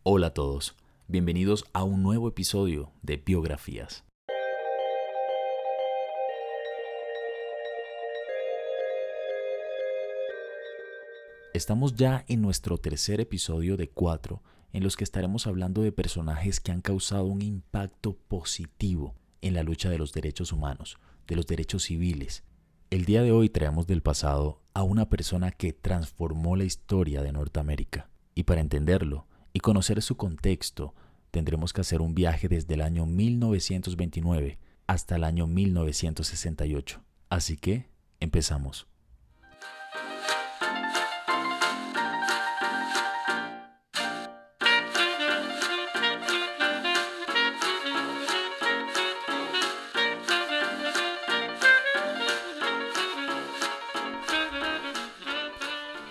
Hola a todos, bienvenidos a un nuevo episodio de Biografías. Estamos ya en nuestro tercer episodio de 4, en los que estaremos hablando de personajes que han causado un impacto positivo en la lucha de los derechos humanos, de los derechos civiles. El día de hoy traemos del pasado a una persona que transformó la historia de Norteamérica. Y para entenderlo y conocer su contexto, tendremos que hacer un viaje desde el año 1929 hasta el año 1968. Así que, empezamos.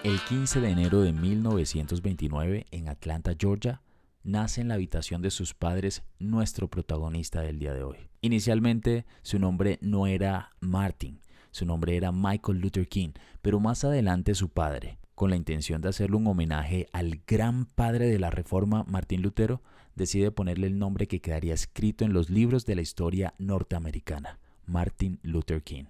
El 15 de enero de 1929, en Atlanta, Georgia, nace en la habitación de sus padres nuestro protagonista del día de hoy. Inicialmente, su nombre no era Martin, su nombre era Michael Luther King, pero más adelante su padre, con la intención de hacerle un homenaje al gran padre de la Reforma, Martín Lutero, decide ponerle el nombre que quedaría escrito en los libros de la historia norteamericana, Martin Luther King.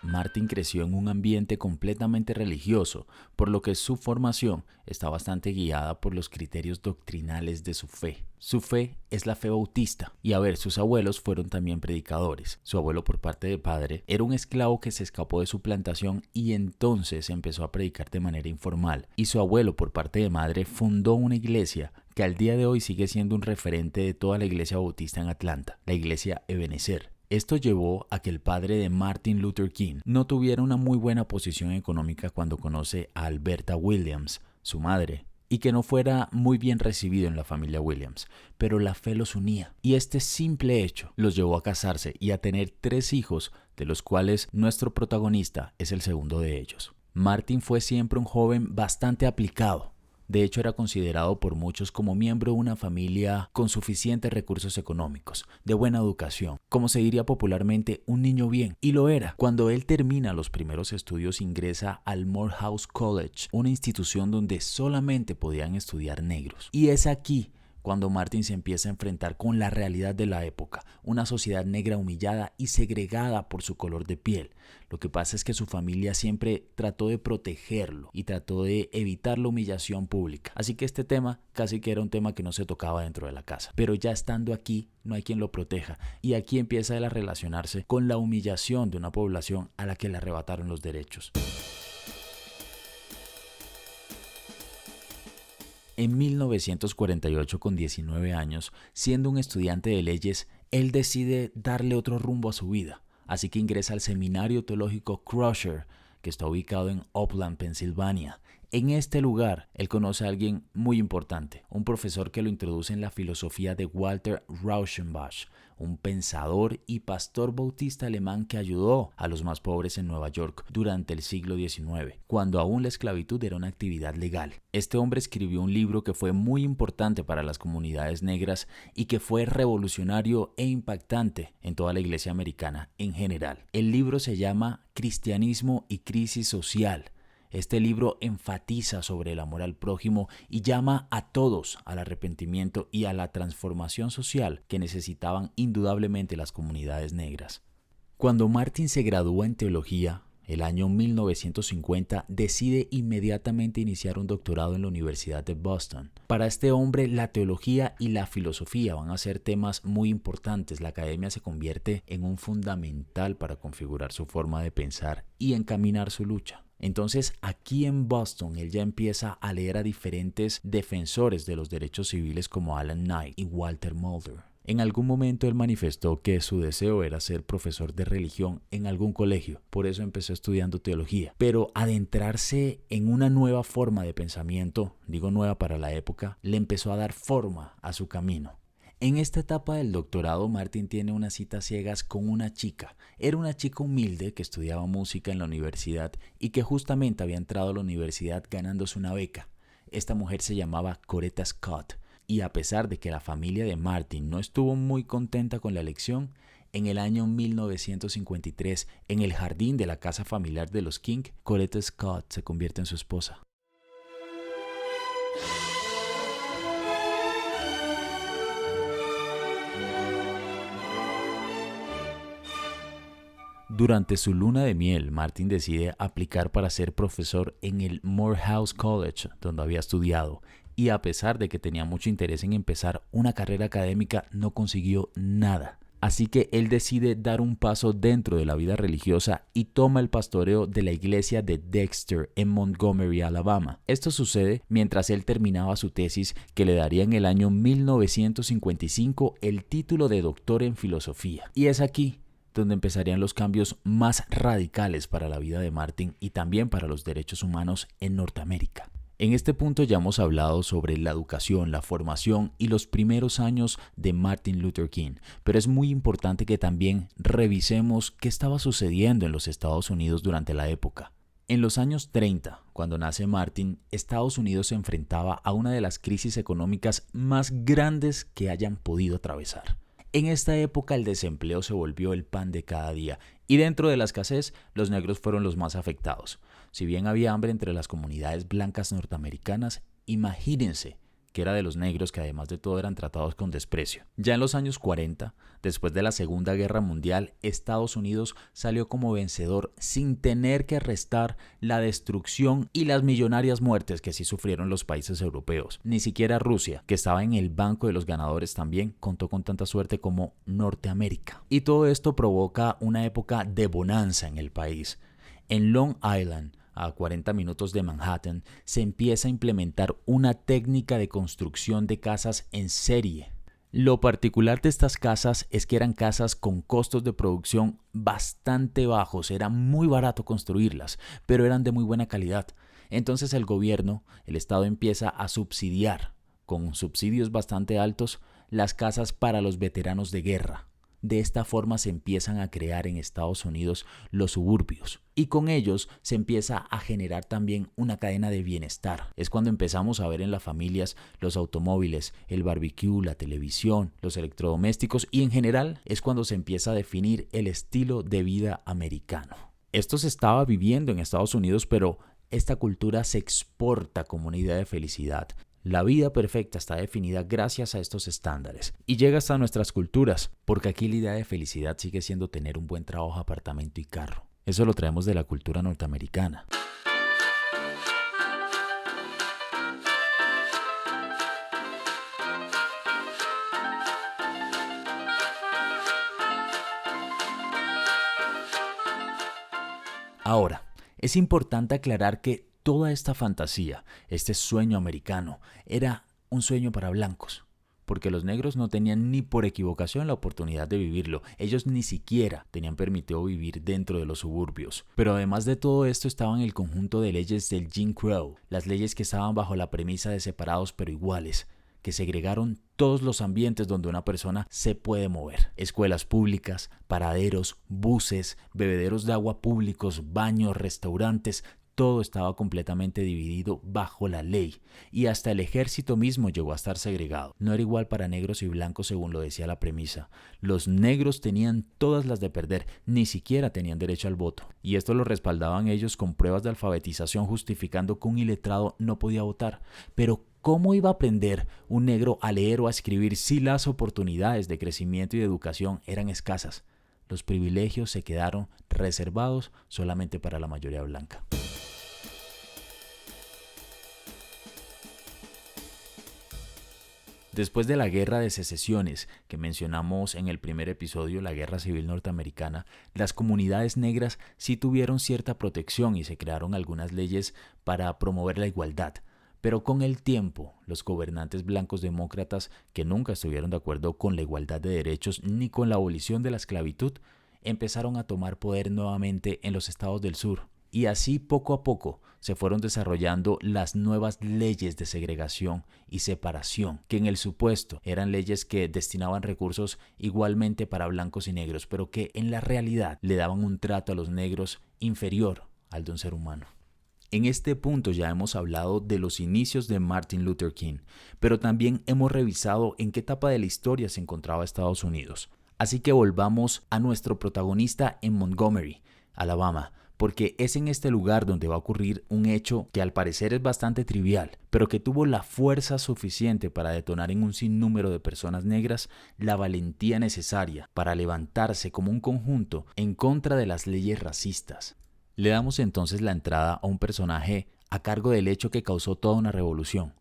Martin creció en un ambiente completamente religioso, por lo que su formación está bastante guiada por los criterios doctrinales de su fe. Su fe es la fe bautista, y sus abuelos fueron también predicadores. Su abuelo por parte de padre era un esclavo que se escapó de su plantación y entonces empezó a predicar de manera informal. Y su abuelo por parte de madre fundó una iglesia que al día de hoy sigue siendo un referente de toda la iglesia bautista en Atlanta, la iglesia Ebenezer. Esto llevó a que el padre de Martin Luther King no tuviera una muy buena posición económica cuando conoce a Alberta Williams, su madre, y que no fuera muy bien recibido en la familia Williams, pero la fe los unía. Y este simple hecho los llevó a casarse y a tener 3 hijos, de los cuales nuestro protagonista es el segundo de ellos. Martin fue siempre un joven bastante aplicado. De hecho, era considerado por muchos como miembro de una familia con suficientes recursos económicos, de buena educación, como se diría popularmente, un niño bien. Y lo era. Cuando él termina los primeros estudios, ingresa al Morehouse College, una institución donde solamente podían estudiar negros. Y es aquí cuando Martin se empieza a enfrentar con la realidad de la época, una sociedad negra humillada y segregada por su color de piel. Lo que pasa es que su familia siempre trató de protegerlo y trató de evitar la humillación pública. Así que este tema casi que era un tema que no se tocaba dentro de la casa. Pero ya estando aquí, no hay quien lo proteja. Y aquí empieza él a relacionarse con la humillación de una población a la que le arrebataron los derechos. En 1948, con 19 años, siendo un estudiante de leyes, él decide darle otro rumbo a su vida. Así que ingresa al seminario teológico Crusher, que está ubicado en Upland, Pensilvania. En este lugar, él conoce a alguien muy importante, un profesor que lo introduce en la filosofía de Walter Rauschenbach, un pensador y pastor bautista alemán que ayudó a los más pobres en Nueva York durante el siglo XIX, cuando aún la esclavitud era una actividad legal. Este hombre escribió un libro que fue muy importante para las comunidades negras y que fue revolucionario e impactante en toda la iglesia americana en general. El libro se llama Cristianismo y Crisis Social. Este libro enfatiza sobre el amor al prójimo y llama a todos al arrepentimiento y a la transformación social que necesitaban indudablemente las comunidades negras. Cuando Martin se gradúa en teología, el año 1950, decide inmediatamente iniciar un doctorado en la Universidad de Boston. Para este hombre, la teología y la filosofía van a ser temas muy importantes. La academia se convierte en un fundamental para configurar su forma de pensar y encaminar su lucha. Entonces, aquí en Boston, él ya empieza a leer a diferentes defensores de los derechos civiles como Alan Knight y Walter Mulder. En algún momento él manifestó que su deseo era ser profesor de religión en algún colegio, por eso empezó estudiando teología. Pero adentrarse en una nueva forma de pensamiento, digo nueva para la época, le empezó a dar forma a su camino. En esta etapa del doctorado, Martin tiene unas citas ciegas con una chica. Era una chica humilde que estudiaba música en la universidad y que justamente había entrado a la universidad ganándose una beca. Esta mujer se llamaba Coretta Scott y a pesar de que la familia de Martin no estuvo muy contenta con la elección, en el año 1953, en el jardín de la casa familiar de los King, Coretta Scott se convierte en su esposa. Durante su luna de miel, Martin decide aplicar para ser profesor en el Morehouse College, donde había estudiado, y a pesar de que tenía mucho interés en empezar una carrera académica, no consiguió nada. Así que él decide dar un paso dentro de la vida religiosa y toma el pastoreo de la iglesia de Dexter en Montgomery, Alabama. Esto sucede mientras él terminaba su tesis, que le daría en el año 1955 el título de doctor en filosofía. Y es aquí donde empezarían los cambios más radicales para la vida de Martin y también para los derechos humanos en Norteamérica. En este punto ya hemos hablado sobre la educación, la formación y los primeros años de Martin Luther King, pero es muy importante que también revisemos qué estaba sucediendo en los Estados Unidos durante la época. En los años 30, cuando nace Martin, Estados Unidos se enfrentaba a una de las crisis económicas más grandes que hayan podido atravesar. En esta época el desempleo se volvió el pan de cada día y dentro de la escasez los negros fueron los más afectados. Si bien había hambre entre las comunidades blancas norteamericanas, imagínense que era de los negros, que además de todo eran tratados con desprecio. Ya en los años 40, después de la Segunda Guerra Mundial, Estados Unidos salió como vencedor sin tener que restar la destrucción y las millonarias muertes que sí sufrieron los países europeos. Ni siquiera Rusia, que estaba en el banco de los ganadores también, contó con tanta suerte como Norteamérica. Y todo esto provoca una época de bonanza en el país. En Long Island, a 40 minutos de Manhattan, se empieza a implementar una técnica de construcción de casas en serie. Lo particular de estas casas es que eran casas con costos de producción bastante bajos, era muy barato construirlas, pero eran de muy buena calidad. Entonces el gobierno, el Estado empieza a subsidiar, con subsidios bastante altos, las casas para los veteranos de guerra. De esta forma se empiezan a crear en Estados Unidos los suburbios y con ellos se empieza a generar también una cadena de bienestar. Es cuando empezamos a ver en las familias los automóviles, el barbecue, la televisión, los electrodomésticos y en general es cuando se empieza a definir el estilo de vida americano. Esto se estaba viviendo en Estados Unidos, pero esta cultura se exporta como una idea de felicidad. La vida perfecta está definida gracias a estos estándares y llega hasta nuestras culturas, porque aquí la idea de felicidad sigue siendo tener un buen trabajo, apartamento y carro. Eso lo traemos de la cultura norteamericana. Ahora, es importante aclarar que toda esta fantasía, este sueño americano, era un sueño para blancos, porque los negros no tenían ni por equivocación la oportunidad de vivirlo. Ellos ni siquiera tenían permitido vivir dentro de los suburbios. Pero además de todo esto estaban el conjunto de leyes del Jim Crow, las leyes que estaban bajo la premisa de separados pero iguales, que segregaron todos los ambientes donde una persona se puede mover. Escuelas públicas, paraderos, buses, bebederos de agua públicos, baños, restaurantes. Todo estaba completamente dividido bajo la ley y hasta el ejército mismo llegó a estar segregado. No era igual para negros y blancos según lo decía la premisa. Los negros tenían todas las de perder, ni siquiera tenían derecho al voto. Y esto lo respaldaban ellos con pruebas de alfabetización justificando que un iletrado no podía votar. Pero ¿cómo iba a aprender un negro a leer o a escribir si las oportunidades de crecimiento y de educación eran escasas? Los privilegios se quedaron reservados solamente para la mayoría blanca. Después de la Guerra de Secesiones, que mencionamos en el primer episodio, la Guerra Civil Norteamericana, las comunidades negras sí tuvieron cierta protección y se crearon algunas leyes para promover la igualdad. Pero con el tiempo, los gobernantes blancos demócratas, que nunca estuvieron de acuerdo con la igualdad de derechos ni con la abolición de la esclavitud, empezaron a tomar poder nuevamente en los estados del sur. Y así poco a poco se fueron desarrollando las nuevas leyes de segregación y separación, que en el supuesto eran leyes que destinaban recursos igualmente para blancos y negros, pero que en la realidad le daban un trato a los negros inferior al de un ser humano. En este punto ya hemos hablado de los inicios de Martin Luther King, pero también hemos revisado en qué etapa de la historia se encontraba Estados Unidos. Así que volvamos a nuestro protagonista en Montgomery, Alabama, porque es en este lugar donde va a ocurrir un hecho que al parecer es bastante trivial, pero que tuvo la fuerza suficiente para detonar en un sinnúmero de personas negras la valentía necesaria para levantarse como un conjunto en contra de las leyes racistas. Le damos entonces la entrada a un personaje a cargo del hecho que causó toda una revolución,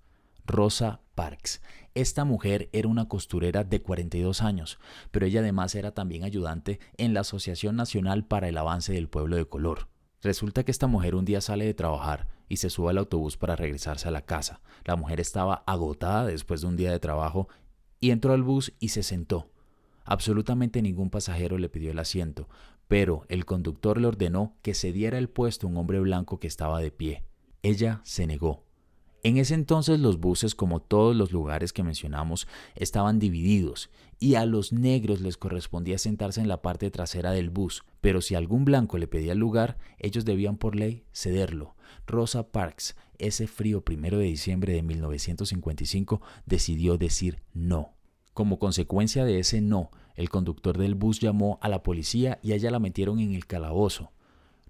Rosa Parks. Esta mujer era una costurera de 42 años, pero ella además era también ayudante en la Asociación Nacional para el Avance del Pueblo de Color. Resulta que esta mujer un día sale de trabajar y se sube al autobús para regresarse a la casa. La mujer estaba agotada después de un día de trabajo y entró al bus y se sentó. Absolutamente ningún pasajero le pidió el asiento, pero el conductor le ordenó que cediera el puesto a un hombre blanco que estaba de pie. Ella se negó. En ese entonces los buses, como todos los lugares que mencionamos, estaban divididos y a los negros les correspondía sentarse en la parte trasera del bus, pero si algún blanco le pedía el lugar, ellos debían por ley cederlo. Rosa Parks, ese frío 1 de diciembre de 1955, decidió decir no. Como consecuencia de ese no, el conductor del bus llamó a la policía y a ella la metieron en el calabozo.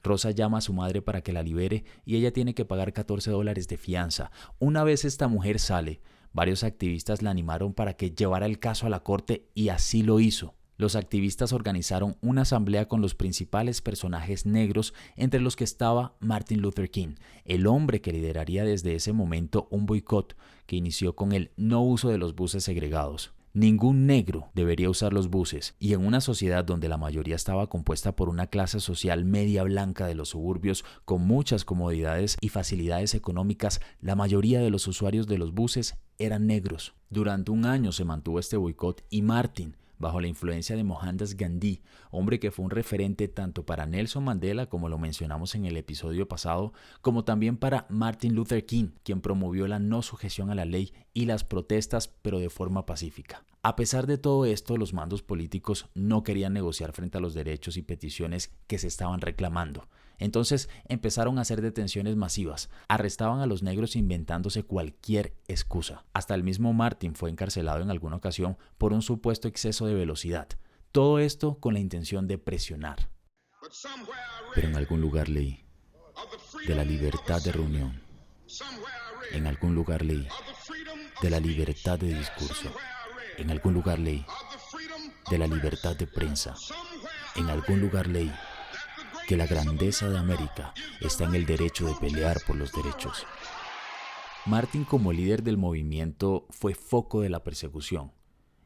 Rosa llama a su madre para que la libere y ella tiene que pagar $14 de fianza. Una vez esta mujer sale, varios activistas la animaron para que llevara el caso a la corte y así lo hizo. Los activistas organizaron una asamblea con los principales personajes negros, entre los que estaba Martin Luther King, el hombre que lideraría desde ese momento un boicot que inició con el no uso de los buses segregados. Ningún negro debería usar los buses, y en una sociedad donde la mayoría estaba compuesta por una clase social media blanca de los suburbios con muchas comodidades y facilidades económicas, la mayoría de los usuarios de los buses eran negros. Durante un año se mantuvo este boicot y Martin, bajo la influencia de Mohandas Gandhi, hombre que fue un referente tanto para Nelson Mandela, como lo mencionamos en el episodio pasado, como también para Martin Luther King, quien promovió la no sujeción a la ley y las protestas, pero de forma pacífica. A pesar de todo esto, los mandos políticos no querían negociar frente a los derechos y peticiones que se estaban reclamando. Entonces empezaron a hacer detenciones masivas, arrestaban a los negros inventándose cualquier excusa. Hasta el mismo Martin fue encarcelado en alguna ocasión por un supuesto exceso de velocidad. Todo esto con la intención de presionar. Pero en algún lugar leí de la libertad de reunión. En algún lugar leí de la libertad de discurso. En algún lugar leí de la libertad de prensa. En algún lugar leí que la grandeza de América está en el derecho de pelear por los derechos. Martin, como líder del movimiento, fue foco de la persecución.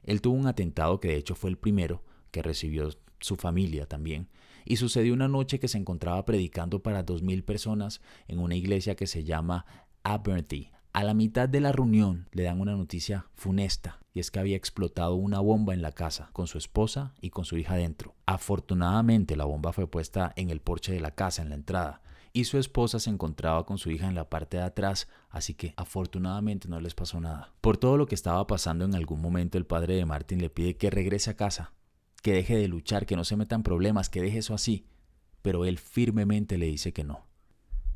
Él tuvo un atentado que de hecho fue el primero que recibió su familia también, y sucedió una noche que se encontraba predicando para 2,000 personas en una iglesia que se llama Abernathy. A la mitad de la reunión le dan una noticia funesta, y es que había explotado una bomba en la casa con su esposa y con su hija dentro. Afortunadamente la bomba fue puesta en el porche de la casa, en la entrada, y su esposa se encontraba con su hija en la parte de atrás, así que afortunadamente no les pasó nada. Por todo lo que estaba pasando, en algún momento el padre de Martin le pide que regrese a casa, que deje de luchar, que no se meta en problemas, que deje eso así, pero él firmemente le dice que no.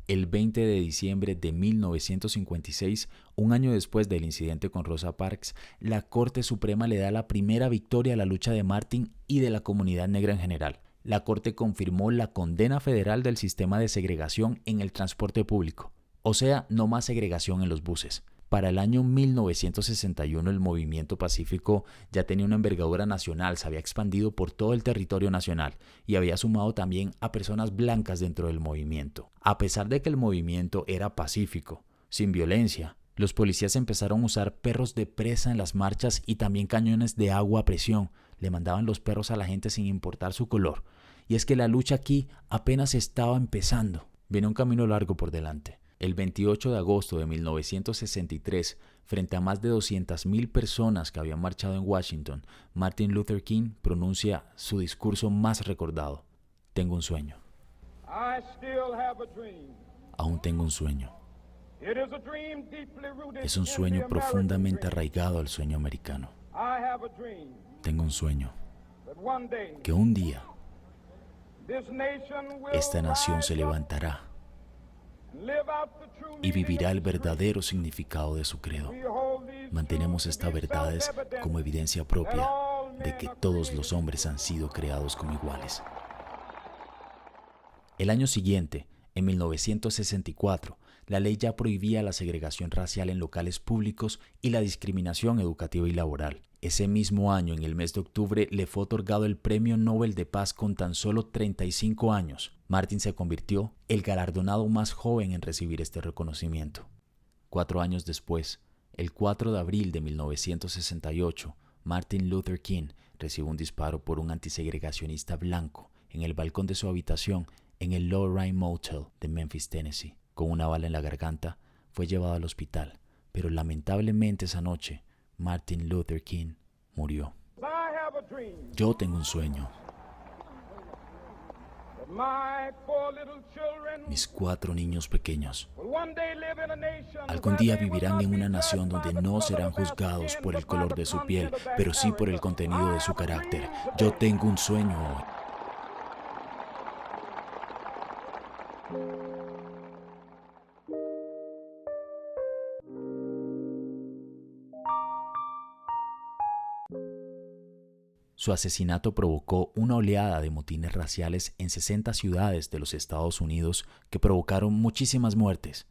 El 20 de diciembre de 1956, un año después del incidente con Rosa Parks, la Corte Suprema le da la primera victoria a la lucha de Martin y de la comunidad negra en general. La Corte confirmó la condena federal del sistema de segregación en el transporte público, o sea, no más segregación en los buses. Para el año 1961 el movimiento pacífico ya tenía una envergadura nacional, se había expandido por todo el territorio nacional y había sumado también a personas blancas dentro del movimiento. A pesar de que el movimiento era pacífico, sin violencia, los policías empezaron a usar perros de presa en las marchas y también cañones de agua a presión. Le mandaban los perros a la gente sin importar su color. Y es que la lucha aquí apenas estaba empezando. Viene un camino largo por delante. El 28 de agosto de 1963, frente a más de 200,000 personas que habían marchado en Washington, Martin Luther King pronuncia su discurso más recordado. Tengo un sueño. Aún tengo un sueño. Es un sueño profundamente arraigado al sueño americano. Tengo un sueño que un día esta nación se levantará y vivirá el verdadero significado de su credo. Mantenemos estas verdades como evidencia propia de que todos los hombres han sido creados como iguales. El año siguiente, en 1964, la ley ya prohibía la segregación racial en locales públicos y la discriminación educativa y laboral. Ese mismo año, en el mes de octubre, le fue otorgado el Premio Nobel de Paz con tan solo 35 años. Martin se convirtió el galardonado más joven en recibir este reconocimiento. 4 años después, el 4 de abril de 1968, Martin Luther King recibió un disparo por un antisegregacionista blanco en el balcón de su habitación en el Lorraine Motel de Memphis, Tennessee. Con una bala en la garganta, fue llevado al hospital, pero lamentablemente esa noche, Martin Luther King murió. Yo tengo un sueño. Mis 4 niños pequeños algún día vivirán en una nación donde no serán juzgados por el color de su piel, pero sí por el contenido de su carácter. Yo tengo un sueño hoy. Su asesinato provocó una oleada de motines raciales en 60 ciudades de los Estados Unidos que provocaron muchísimas muertes.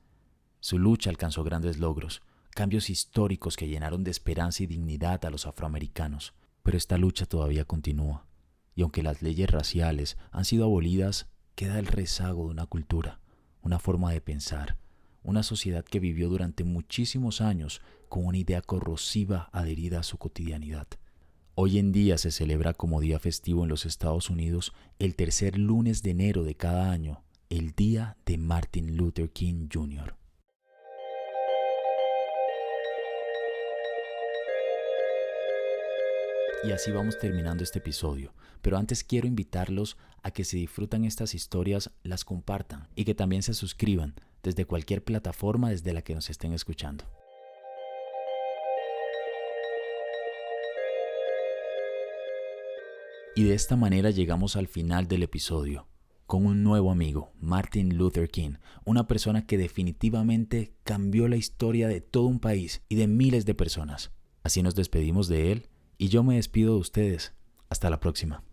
Su lucha alcanzó grandes logros, cambios históricos que llenaron de esperanza y dignidad a los afroamericanos. Pero esta lucha todavía continúa, y aunque las leyes raciales han sido abolidas, queda el rezago de una cultura, una forma de pensar, una sociedad que vivió durante muchísimos años con una idea corrosiva adherida a su cotidianidad. Hoy en día se celebra como día festivo en los Estados Unidos el tercer lunes de enero de cada año, el día de Martin Luther King Jr. Y así vamos terminando este episodio, pero antes quiero invitarlos a que si disfrutan estas historias, las compartan y que también se suscriban desde cualquier plataforma desde la que nos estén escuchando. Y de esta manera llegamos al final del episodio, con un nuevo amigo, Martin Luther King, una persona que definitivamente cambió la historia de todo un país y de miles de personas. Así nos despedimos de él y yo me despido de ustedes. Hasta la próxima.